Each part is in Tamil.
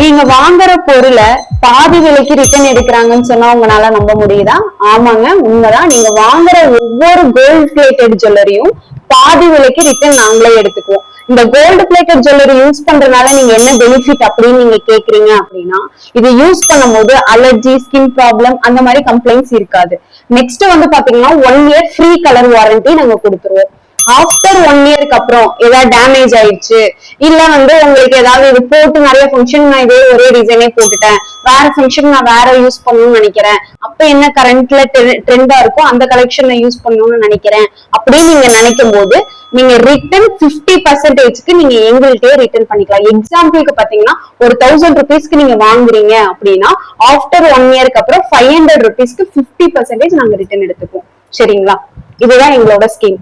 நீங்க வாங்குற பொருளை பாதி விலைக்கு ரிட்டர்ன் எடுக்கிறாங்கன்னு சொன்னா உங்களால நம்ப முடியுதா? ஆமாங்க, உண்மைதான். நீங்க வாங்குற ஒவ்வொரு கோல்ட் பிளேட்டட் ஜுவல்லரியும் பாதி விலைக்கு ரிட்டர்ன் நாங்களே எடுத்துக்குவோம். இந்த கோல்டு பிளேட்டட் ஜுவல்லரி யூஸ் பண்றதுனால நீங்க என்ன பெனிஃபிட் அப்படின்னு நீங்க கேக்குறீங்க அப்படின்னா, இது யூஸ் பண்ணும்போது அலர்ஜி, ஸ்கின் ப்ராப்ளம் அந்த மாதிரி கம்ப்ளைண்ட்ஸ் இருக்காது. நெக்ஸ்ட் வந்து பாத்தீங்கன்னா 1 year ஃப்ரீ கலர் வாரண்டி நாங்க கொடுத்துருவோம். ஆஃப்டர் 1 yearக்கு அப்புறம் ஏதாவது டேமேஜ் ஆயிடுச்சு, இல்ல வந்து உங்களுக்கு ஏதாவது இது போட்டு நிறைய ஃபங்க்ஷன் நான் இதே ஒரே டிசைனே போட்டுட்டேன், வேற ஃபங்க்ஷன் நான் வேற யூஸ் பண்ணணும்னு நினைக்கிறேன், அப்ப என்ன கரண்ட்ல ட்ரெண்டா இருக்கும் அந்த கலெக்ஷனை யூஸ் பண்ணணும்னு நினைக்கிறேன் அப்படின்னு நீங்க நினைக்கும் போது நீங்க ரிட்டர்ன் 50%க்கு நீங்க எங்கள்கிட்டயே ரிட்டர்ன் பண்ணிக்கலாம். எக்ஸாம்பிளுக்கு பாத்தீங்கன்னா ஒரு 1000 rupeesக்கு நீங்க வாங்குறீங்க அப்படின்னா ஆஃப்டர் 1 yearக்கு அப்புறம் 500 rupeesக்கு 50% நாங்க ரிட்டர்ன் எடுத்துப்போம். சரிங்களா? இதுதான் எங்களோட ஸ்கீம்.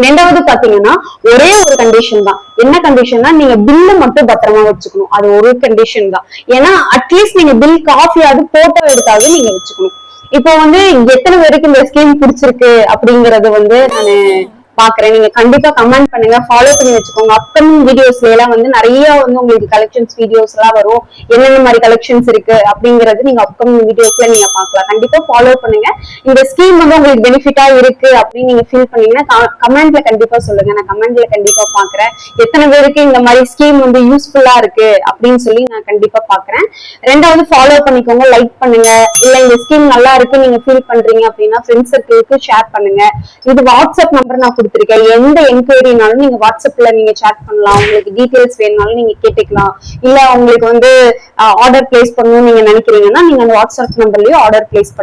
ரெண்டாவது பாத்தீங்கன்னா ஒரே ஒரு கண்டிஷன் தான். என்ன கண்டிஷன்னா, நீங்க பில்லு மட்டும் பத்திரமா வச்சுக்கணும். அது ஒரு கண்டிஷன் தான். ஏன்னா அட்லீஸ்ட் நீங்க பில் காஃபியாவது போட்டோ எடுத்தாவது நீங்க வச்சுக்கணும். இப்போ வந்து எத்தனை பேருக்கு இந்த ஸ்கீம் பிடிச்சிருக்கு அப்படிங்கறது வந்து நானு பாக்குறேன். நீங்க கண்டிப்பா கமெண்ட் பண்ணுங்க, ஃபாலோ பண்ணி வச்சுக்கோங்க. அப்கமிங் வீடியோஸ்ல எல்லாம் வந்து நிறைய வந்து உங்களுக்கு கலெக்ஷன்ஸ் வீடியோஸ் எல்லாம் வரும். என்னென்ன மாதிரி கலெக்ஷன்ஸ் இருக்கு அப்படிங்கறது நீங்க அப்கமிங் வீடியோஸ்ல நீங்க பாக்கலாம். கண்டிப்பா ஃபாலோ பண்ணுங்க. இந்த ஸ்கீம் வந்து உங்களுக்கு பெனிஃபிட்டா இருக்கு அப்படின்னு நீங்க ஃபீல் பண்ணீங்கன்னா கமெண்ட்ல கண்டிப்பா சொல்லுங்க. நான் கமெண்ட்ல கண்டிப்பா பாக்குறேன் எத்தனை பேருக்கு இந்த மாதிரி ஸ்கீம் வந்து யூஸ்ஃபுல்லா இருக்கு அப்படின்னு சொல்லி நான் கண்டிப்பா பாக்குறேன். ரெண்டாவது ஃபாலோ பண்ணிக்கோங்க, லைக் பண்ணுங்க. இல்ல இந்த ஸ்கீம் நல்லா இருக்கு நீங்க ஃபீல் பண்றீங்க அப்படின்னா ஃப்ரெண்ட்ஸ் சர்க்கிளுக்கு ஷேர் பண்ணுங்க. இது வாட்ஸ்அப் நம்பர் நான் கொடுத்திருக்கேன். எந்த என்கொயரினாலும் நீங்க வாட்ஸ்அப்ல நீங்க சாட் பண்ணலாம். உங்களுக்கு டீடைல்ஸ் வேணும்னாலும் நீங்க கேட்டுக்கலாம். இல்ல உங்களுக்கு வந்து ஆர்டர் பிளேஸ் பண்ணணும்னு நீங்க நினைக்கிறீங்கன்னா நீங்க அந்த வாட்ஸ்அப் நம்பர்லயும் ஆர்டர் பிளேஸ் பண்ணலாம்.